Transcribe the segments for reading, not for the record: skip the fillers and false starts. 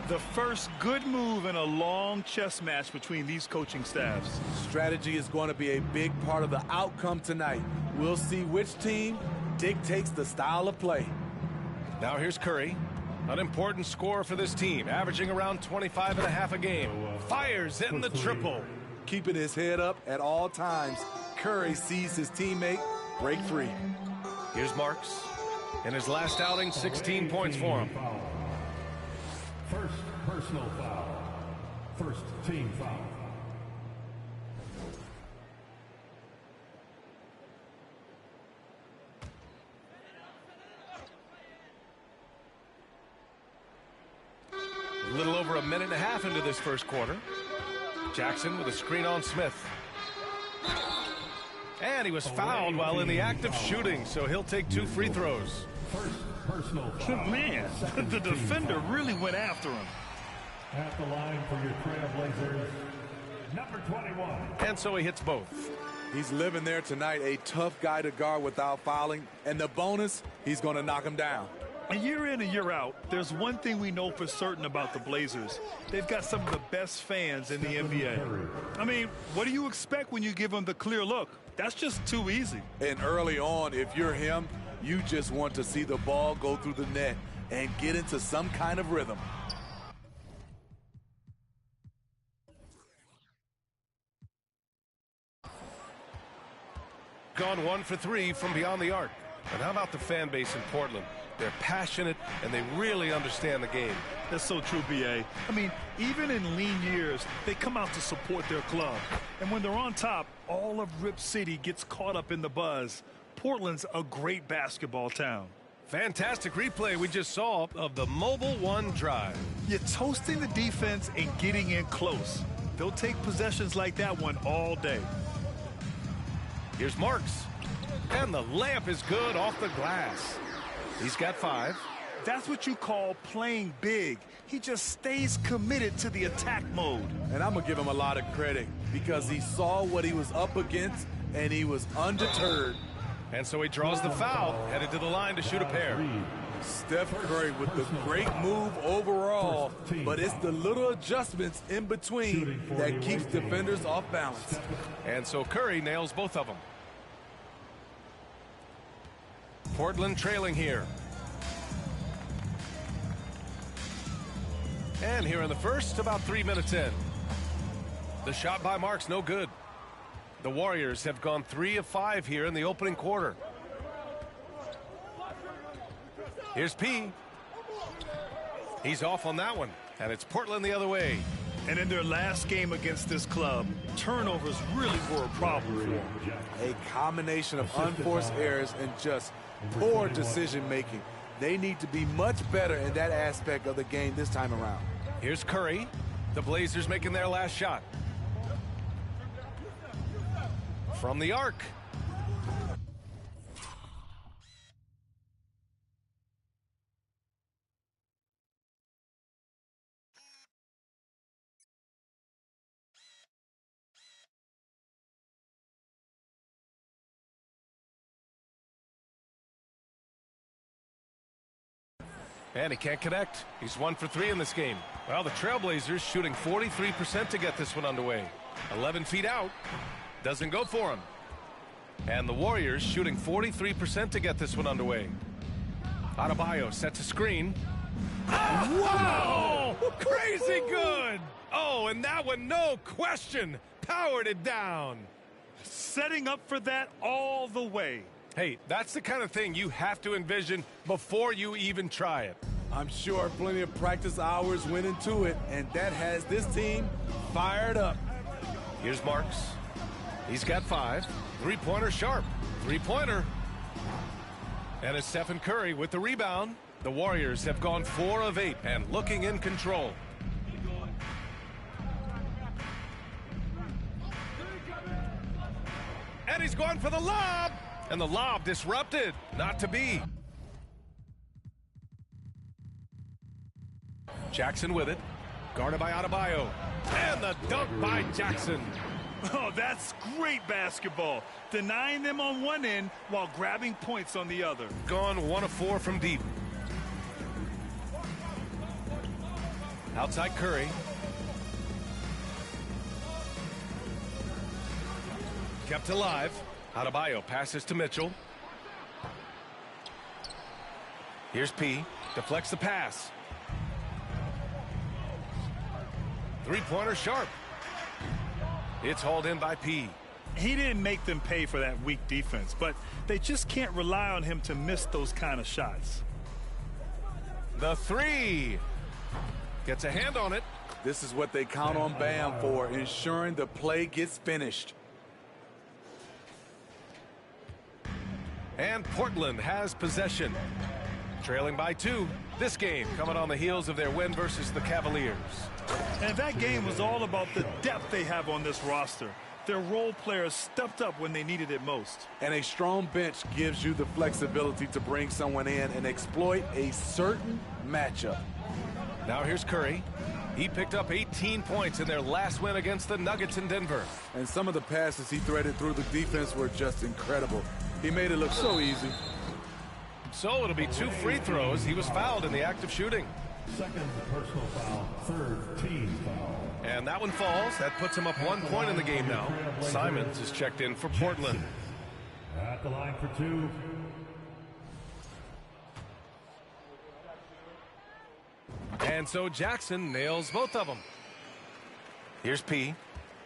The first good move in a long chess match between these coaching staffs. Strategy is going to be a big part of the outcome tonight. We'll see which team dictates the style of play. Now here's Curry. An important score for this team, averaging around 25.5 a game. Fires in the triple. Keeping his head up at all times, Curry sees his teammate break free. Here's Marks. In his last outing, 16 points for him. First personal foul. First team foul. A little over a minute and a half into this first quarter. Jackson with a screen on Smith. And he was fouled while in the act of shooting, so he'll take 2 free throws. First personal foul. Man, the defender really went after him. At the line for your Trailblazers, number 21. And so he hits both. He's living there tonight, a tough guy to guard without fouling. And the bonus, he's going to knock him down. And year in and year out, there's one thing we know for certain about the Blazers. They've got some of the best fans in the NBA. I mean, what do you expect when you give them the clear look? That's just too easy. And early on, if you're him, you just want to see the ball go through the net and get into some kind of rhythm. Gone 1 for 3 from beyond the arc. And how about the fan base in Portland? They're passionate, and they really understand the game. That's so true, B.A. I mean, even in lean years, they come out to support their club. And when they're on top, all of Rip City gets caught up in the buzz. Portland's a great basketball town. Fantastic replay we just saw of the Mobile One drive. You're toasting the defense and getting in close. They'll take possessions like that one all day. Here's Marks. And the layup is good off the glass. He's got 5. That's what you call playing big. He just stays committed to the attack mode. And I'm going to give him a lot of credit because he saw what he was up against and he was undeterred. And so he draws the foul, headed to the line to shoot a pair. Steph Curry with the great move overall, but it's the little adjustments in between that keeps defenders off balance. And so Curry nails both of them. Portland trailing here. And here in the first, about 3 minutes in. The shot by Marks, no good. The Warriors have gone 3 of 5 here in the opening quarter. Here's P. He's off on that one, and it's Portland the other way. And in their last game against this club, turnovers really were a problem for them. A combination of unforced errors and just poor decision-making. They need to be much better in that aspect of the game this time around. Here's Curry. The Blazers making their last shot. From the arc. And he can't connect. He's 1 for 3 in this game. Well, the Trailblazers shooting 43% to get this one underway. 11 feet out. Doesn't go for him. And the Warriors shooting 43% to get this one underway. Adebayo sets a screen. Oh, wow! Crazy good! Oh, and that one, no question, powered it down. Setting up for that all the way. Hey, that's the kind of thing you have to envision before you even try it. I'm sure plenty of practice hours went into it, and that has this team fired up. Here's Marks. He's got 5. Three-pointer sharp. Three-pointer. And it's Stephen Curry with the rebound. The Warriors have gone 4 of 8 and looking in control. And he's going for the lob. And the lob disrupted. Not to be. Jackson with it. Guarded by Adebayo. And the dunk by Jackson. Oh, that's great basketball. Denying them on one end while grabbing points on the other. Gone 1 of 4 from deep. Outside Curry. Kept alive. Adebayo passes to Mitchell. Here's P. Deflects the pass. Three-pointer Sharp. It's hauled in by P. He didn't make them pay for that weak defense, but they just can't rely on him to miss those kind of shots. The three. Gets a hand on it. This is what they count on Bam for, ensuring the play gets finished. And Portland has possession. Trailing by 2. This game coming on the heels of their win versus the Cavaliers. And that game was all about the depth they have on this roster. Their role players stepped up when they needed it most. And a strong bench gives you the flexibility to bring someone in and exploit a certain matchup. Now here's Curry. He picked up 18 points in their last win against the Nuggets in Denver. And some of the passes he threaded through the defense were just incredible. He made it look so easy. So it'll be 2 free throws. He was fouled in the act of shooting. Second personal foul, third team foul. And that one falls. That puts him up 1 point in the game now. Simons is checked in for Portland. At the line for 2. And so Jackson nails both of them. Here's P.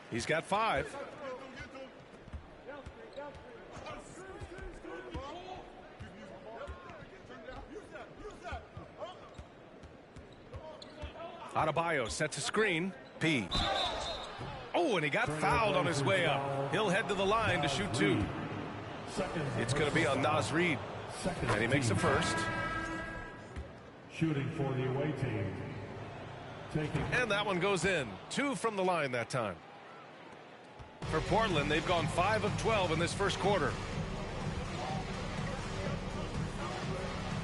He's got 5. Adebayo sets a screen. P. Oh, and he got fouled on his way up. He'll head to the line to shoot 2. It's going to be on Naz Reid. And he makes the first. Shooting for the away team. And that one goes in. 2 from the line that time. For Portland, they've gone 5 of 12 in this first quarter.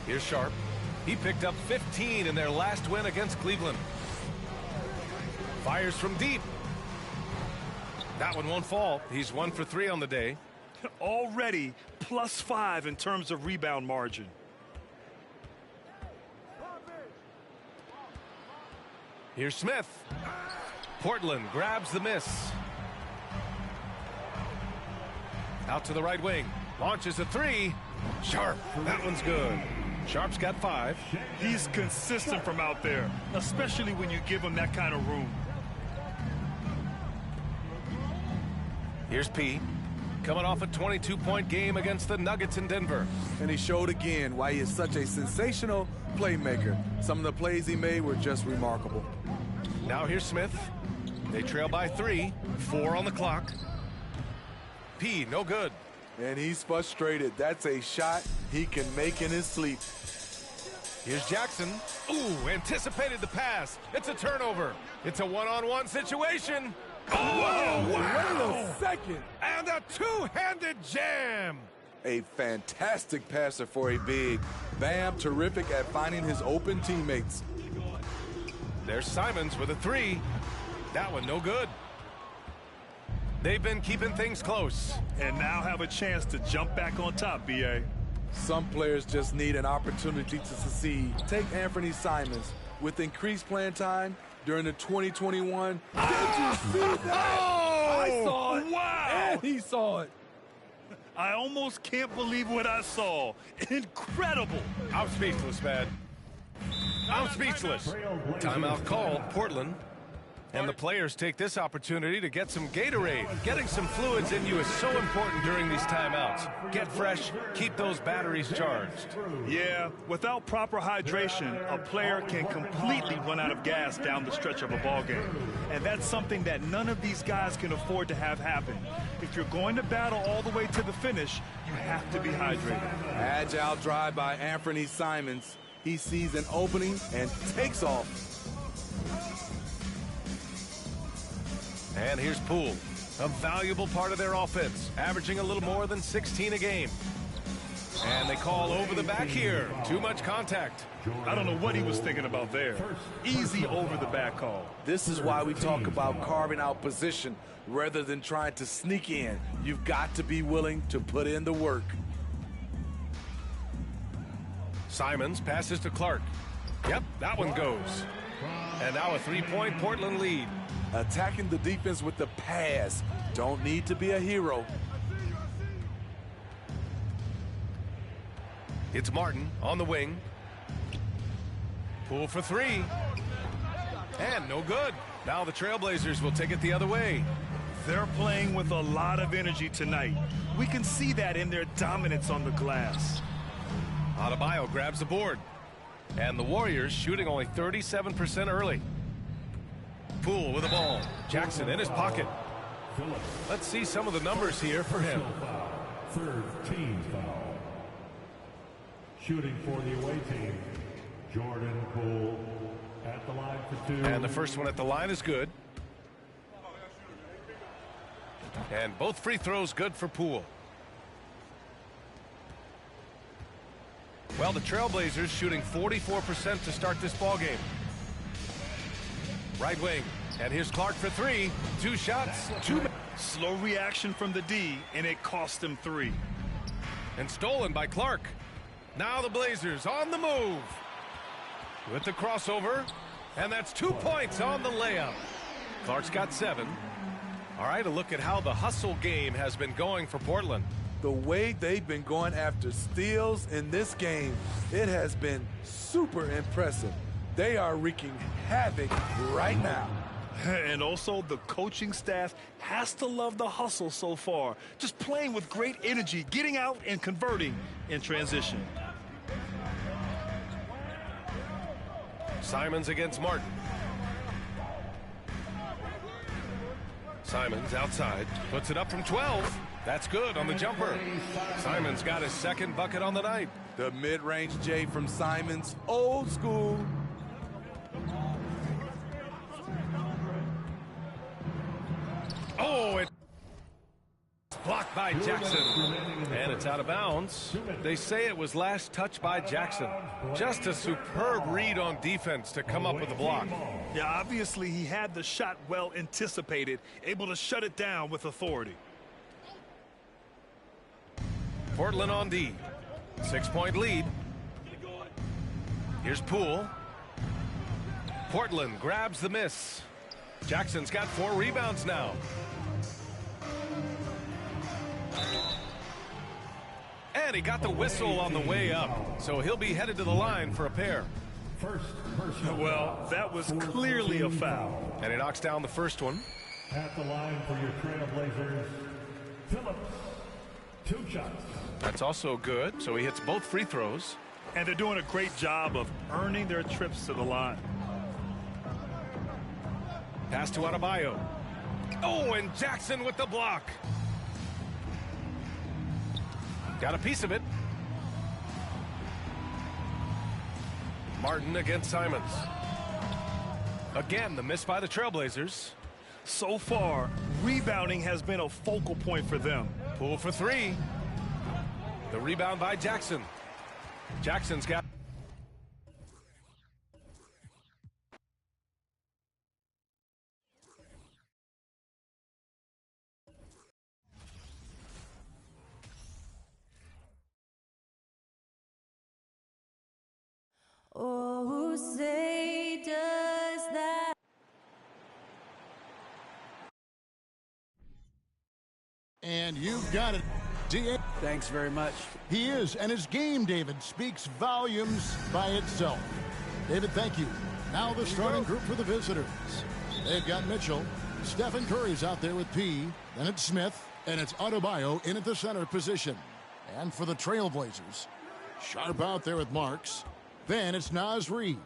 Here's Sharp. He picked up 15 in their last win against Cleveland. Fires from deep. That one won't fall. He's 1 for 3 on the day. Already +5 in terms of rebound margin. Here's Smith. Portland grabs the miss. Out to the right wing. Launches a 3. Sharp. That one's good. Sharp's got 5. He's consistent from out there, especially when you give him that kind of room. Here's P. Coming off a 22-point game against the Nuggets in Denver. And he showed again why he is such a sensational playmaker. Some of the plays he made were just remarkable. Now here's Smith. They trail by 3. 4 on the clock. P, no good. And he's frustrated. That's a shot he can make in his sleep. Here's Jackson. Ooh, anticipated the pass. It's a turnover. It's a one-on-one situation. Oh, wow. Wait a second. And a two-handed jam. A fantastic passer for a big. Bam, terrific at finding his open teammates. There's Simons with a 3. That one no good. They've been keeping things close. And now have a chance to jump back on top, B.A. Some players just need an opportunity to succeed. Take Anthony Simons. With increased playing time during the 2021. Did you see that? Oh, I saw it. Wow. And he saw it. I almost can't believe what I saw. Incredible. I'm speechless, man. I'm speechless. Timeout called, Portland. And the players take this opportunity to get some Gatorade. Getting some fluids in you is so important during these timeouts. Get fresh, keep those batteries charged. Yeah, without proper hydration, a player can completely run out of gas down the stretch of a ball game. And that's something that none of these guys can afford to have happen. If you're going to battle all the way to the finish, you have to be hydrated. Agile drive by Anthony Simons. He sees an opening and takes off. And here's Poole, a valuable part of their offense, averaging a little more than 16 a game. And they call over the back here. Too much contact. I don't know what he was thinking about there. Easy over the back call. This is why we talk about carving out position rather than trying to sneak in. You've got to be willing to put in the work. Simons passes to Clark. Yep, that one goes. And now a three-point Portland lead. Attacking the defense with the pass. Don't need to be a hero. It's Martin on the wing. Poole for three. And no good. Now the Trailblazers will take it the other way. They're playing with a lot of energy tonight. We can see that in their dominance on the glass. Adebayo grabs the board. And the Warriors shooting only 37% early. Poole with the ball. Jackson in his pocket. Let's see some of the numbers here for him. Third team foul. Shooting for the away team, Jordan Poole at the line for two. And the first one at the line is good. And both free throws good for Poole. Well, the Trailblazers shooting 44% to start this ball game. Right wing. And here's Clark for three. Two shots. Slow reaction from the D, and it cost him three. And stolen by Clark. Now the Blazers on the move. With the crossover. And that's 2 points on the layup. Clark's got 7. All right, a look at how the hustle game has been going for Portland. The way they've been going after steals in this game, it has been super impressive. They are wreaking havoc right now. And also, the coaching staff has to love the hustle so far. Just playing with great energy, getting out and converting in transition. Simons against Martin. Simons outside, puts it up from 12. That's good on the jumper. Simons got his second bucket on the night. The mid-range J from Simons, old school. Oh, it's blocked by Jackson. And it's out of bounds. They say it was last touched by Jackson. Just a superb read on defense to come up with the block. Yeah, obviously he had the shot well anticipated, able to shut it down with authority. Portland on D. 6-point lead. Here's Poole. Portland grabs the miss. Jackson's got 4 rebounds now. And he got the whistle on the way up, so he'll be headed to the line for a pair. Well, that was clearly a foul. And he knocks down the first one. At the line for your Trailblazers, Phillips. 2 shots. That's also good, so he hits both free throws. And they're doing a great job of earning their trips to the line. Pass to Adebayo. Oh, and Jackson with the block. Got a piece of it. Martin against Simons. Again, the miss by the Trailblazers. So far, rebounding has been a focal point for them. Poole for 3. The rebound by Jackson. Jackson's got... Oh, say does that. And you've got it. D.A. Thanks very much. He is, and his game, David, speaks volumes by itself. David, thank you. Now the starting group for the visitors. They've got Mitchell. Stephen Curry's out there with P. Then it's Smith, and it's Adebayo in at the center position. And for the Trailblazers, Sharp out there with Marks. Then it's Naz Reid.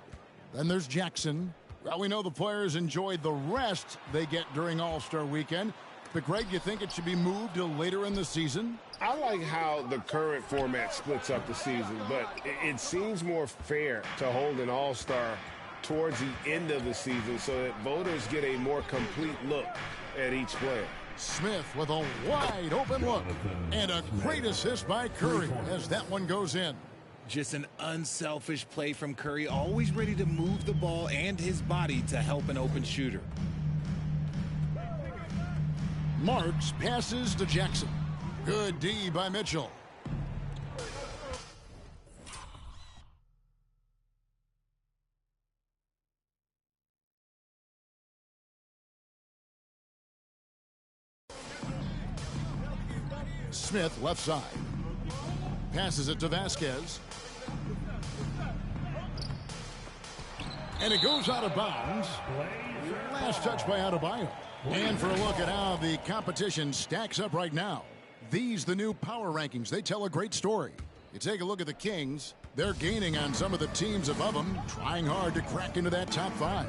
Then there's Jackson. Well, we know the players enjoyed the rest they get during All-Star Weekend. But, Greg, you think it should be moved till later in the season? I like how the current format splits up the season, but it seems more fair to hold an all-star towards the end of the season so that voters get a more complete look at each player. Smith with a wide open look and a great assist by Curry as that one goes in. Just an unselfish play from Curry, always ready to move the ball and his body to help an open shooter. Marks passes to Jackson. Good D by Mitchell. Smith, left side. Passes it to Vasquez. And it goes out of bounds. Last touch by Adebayo. And for a look at how the competition stacks up right now. These, the new power rankings, they tell a great story. You take a look at the Kings. They're gaining on some of the teams above them, trying hard to crack into that top 5.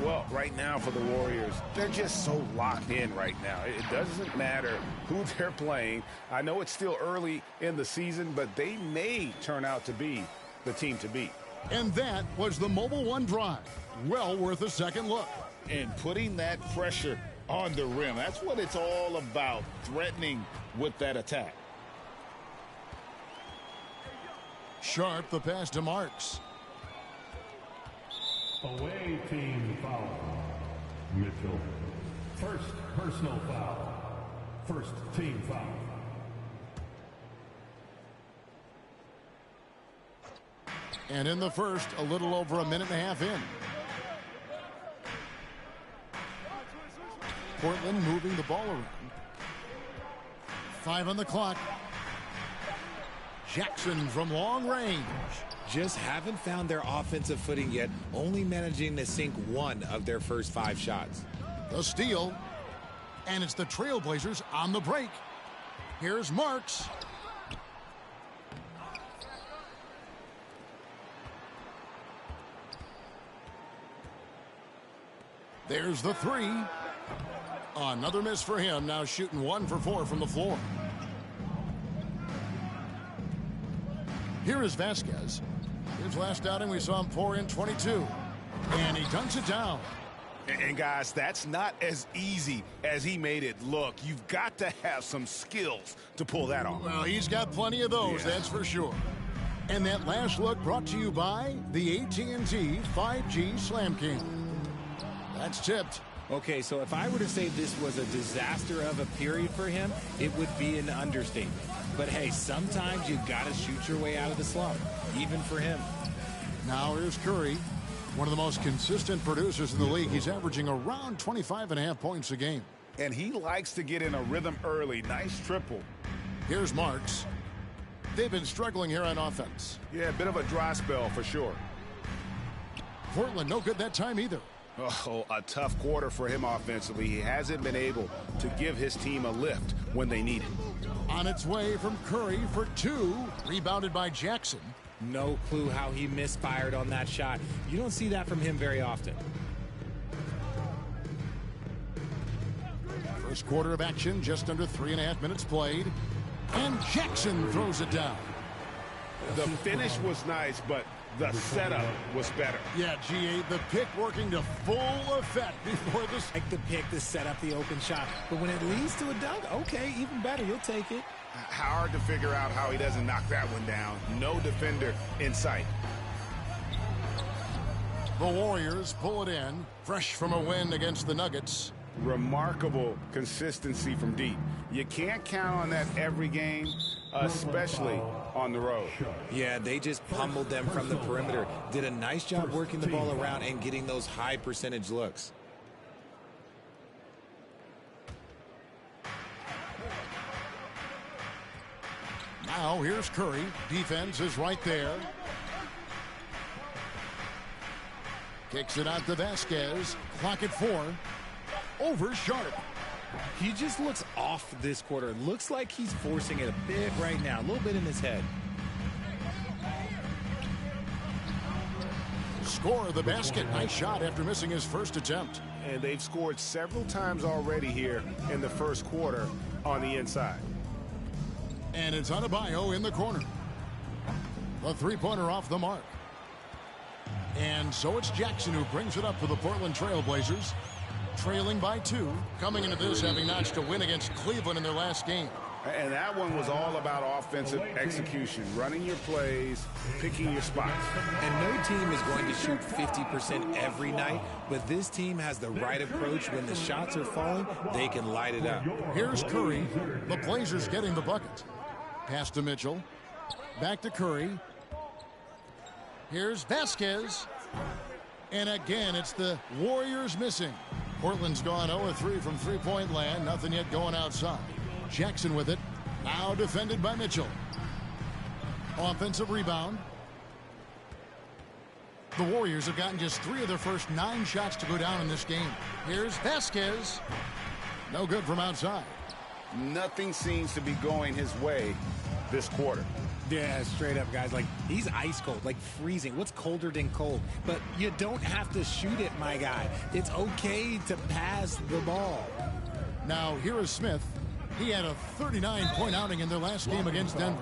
Well, right now for the Warriors, they're just so locked in right now. It doesn't matter who they're playing. I know it's still early in the season, but they may turn out to be the team to beat. And that was the Mobile One drive. Well worth a second look. And putting that pressure on the rim, that's what it's all about, threatening with that attack. Sharp, the pass to Marks. Away team foul. Mitchell. First personal foul. First team foul. And in the first, a little over a minute and a half in. Portland moving the ball around. 5 on the clock. Jackson from long range. Just haven't found their offensive footing yet, only managing to sink 1 of their first 5 shots. The steal. And it's the Trailblazers on the break. Here's Marks. There's the 3. Another miss for him, now shooting 1 for 4 from the floor. Here is Vasquez. His last outing, we saw him pour in 22. And he dunks it down. And guys, that's not as easy as he made it look. You've got to have some skills to pull that off. Well, he's got plenty of those, that's for sure. And that last look brought to you by the AT&T 5G Slam King. That's tipped. Okay, so if I were to say this was a disaster of a period for him, it would be an understatement. But hey, sometimes you got to shoot your way out of the slump, even for him. Now here's Curry, one of the most consistent producers in the league. He's averaging around 25.5 points a game. And he likes to get in a rhythm early. Nice triple. Here's Marks. They've been struggling here on offense. Yeah, a bit of a dry spell for sure. Portland no good that time either. Oh, a tough quarter for him offensively. He hasn't been able to give his team a lift when they need it. On its way from Curry for 2, rebounded by Jackson. No clue how he misfired on that shot. You don't see that from him very often. First quarter of action, just under 3.5 minutes played. And Jackson throws it down. The finish was nice, but the setup was better. Yeah, G8, the pick working to full effect before this. Like the pick to set up the open shot. But when it leads to a dunk, okay, even better. You'll take it. Hard to figure out how he doesn't knock that one down. No defender in sight. The Warriors pull it in, fresh from a win against the Nuggets. Remarkable consistency from deep. You can't count on that every game, especially on the road. Yeah, they just pummeled them from the perimeter. Did a nice job working the ball around and getting those high percentage looks. Now here's Curry. Defense is right there. Kicks it out to Vasquez. Clock at 4. Over Sharp. He just looks off this quarter. Looks like he's forcing it a bit right now. A little bit in his head. Score the basket. Nice shot after missing his first attempt. And they've scored several times already here in the first quarter on the inside. And it's Adebayo in the corner. The three-pointer off the mark. And so it's Jackson who brings it up for the Portland Trailblazers. Trailing by 2, coming into this having notched a win against Cleveland in their last game. And that one was all about offensive execution, running your plays, picking your spots. And no team is going to shoot 50% every night, but this team has the right approach. When the shots are falling, they can light it up. Here's Curry. The Blazers getting the bucket. Pass to Mitchell. Back to Curry. Here's Vasquez. And again, it's the Warriors missing. Portland's gone 0-3 from three-point land. Nothing yet going outside. Jackson with it. Now defended by Mitchell. Offensive rebound. The Warriors have gotten just 3 of their first 9 shots to go down in this game. Here's Vasquez. No good from outside. Nothing seems to be going his way this quarter. Yeah, straight up, guys. Like, he's ice cold, like freezing. What's colder than cold? But you don't have to shoot it, my guy. It's okay to pass the ball. Now, here is Smith. He had a 39-point outing in their last game against Denver.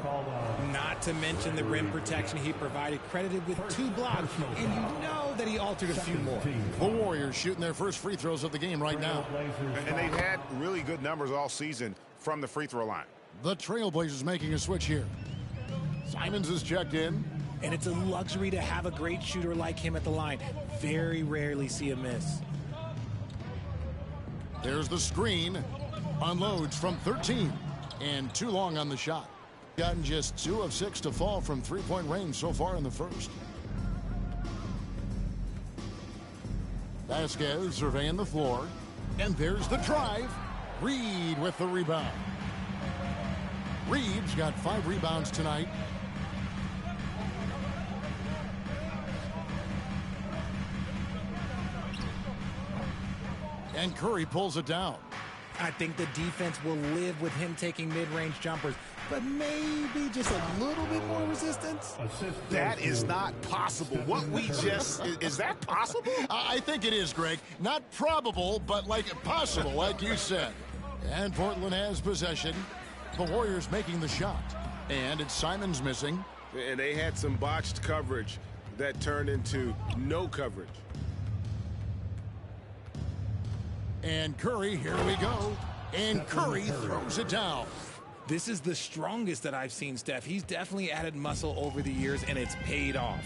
Not to mention the rim protection he provided, credited with 2 blocks, and you know that he altered a few more. The Warriors shooting their first free throws of the game right now. And they've had really good numbers all season from the free throw line. The Trailblazers making a switch here. Simons is checked in. And it's a luxury to have a great shooter like him at the line. Very rarely see a miss. There's the screen. Unloads from 13. And too long on the shot. Gotten just 2 of 6 to fall from 3-point range so far in the first. Vasquez surveying the floor. And there's the drive. Reed with the rebound. Reed's got 5 rebounds tonight. And Curry pulls it down. I think the defense will live with him taking mid-range jumpers, but maybe just a little bit more resistance. That is not possible. What we just, is that possible? I think it is, Greg. Not probable, but like possible, like you said. And Portland has possession. The Warriors making the shot. And it's Simons missing. And they had some botched coverage that turned into no coverage. And Curry, here we go. And Curry throws it down. This is the strongest that I've seen, Steph. He's definitely added muscle over the years, and it's paid off.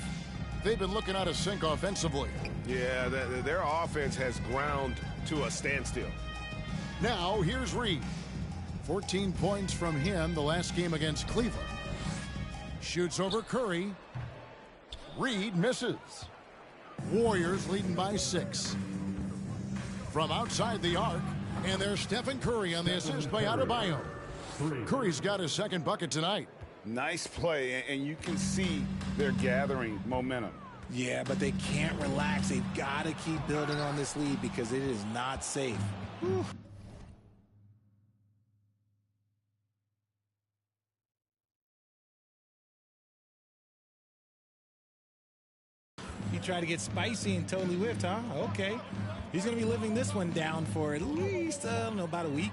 They've been looking out of sync offensively. Yeah, their offense has ground to a standstill. Now, here's Reed. 14 points from him the last game against Cleveland. Shoots over Curry. Reed misses. Warriors leading by 6. From outside the arc, and there's Stephen Curry on the assist by Adebayo. Curry's got his 2nd bucket tonight. Nice play, and you can see they're gathering momentum. Yeah, but they can't relax. They've got to keep building on this lead because it is not safe. Whew. He tried to get spicy and totally whiffed, huh? Okay. He's going to be living this one down for at least, I don't know, about a week.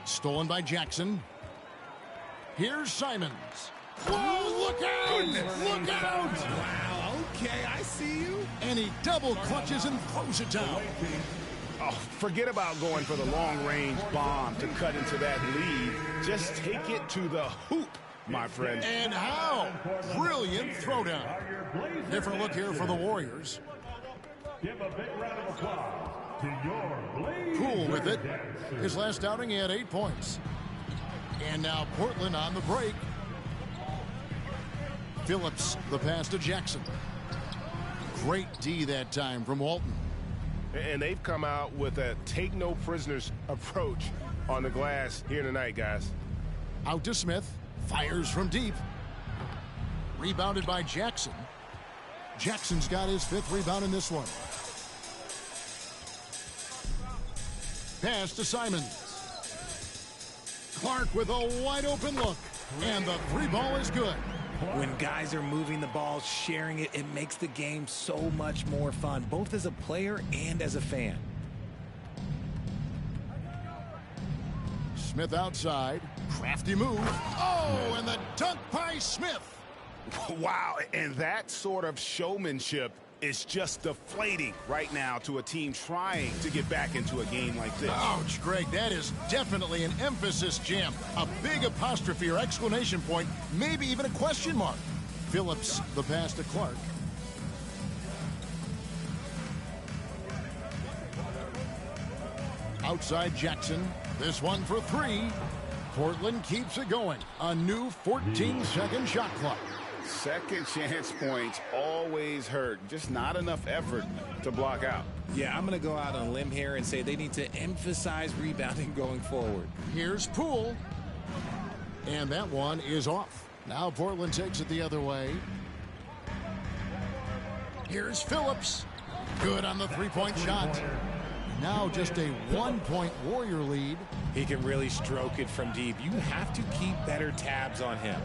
Stolen by Jackson. Here's Simons. Whoa, look out! Look out! Wow, okay, I see you. And he double clutches and throws it down. Oh, forget about going for the long-range bomb to cut into that lead. Just take it to the hoop, my friend. And how? Brilliant throwdown. Different look here for the Warriors. Give a big round of applause to your Blaze. Cool with it. His last outing, he had 8 points. And now Portland on the break. Phillips, the pass to Jackson. Great D that time from Walton. And they've come out with a take-no-prisoners approach on the glass here tonight, guys. Out to Smith. Fires from deep. Rebounded by Jackson. Jackson's got his 5th rebound in this one. Pass to Simons. Clark with a wide open look. And the 3 ball is good. When guys are moving the ball, sharing it, it makes the game so much more fun, both as a player and as a fan. Smith outside. Crafty move. Oh, and the dunk by Smith. Wow, and that sort of showmanship is just deflating right now to a team trying to get back into a game like this. Ouch, Greg, that is definitely an emphasis jam. A big apostrophe or exclamation point, maybe even a question mark. Phillips, the pass to Clark. Outside Jackson. This one for 3. Portland keeps it going. A new 14-second shot clock. Second chance points always hurt. Just not enough effort to block out. Yeah, I'm going to go out on a limb here and say they need to emphasize rebounding going forward. Here's Poole. And that one is off. Now Portland takes it the other way. Here's Phillips. Good on the three-point shot. Now just a one-point Warrior lead. He can really stroke it from deep. You have to keep better tabs on him.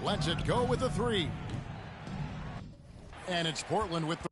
Lets it go with a three. And it's Portland with the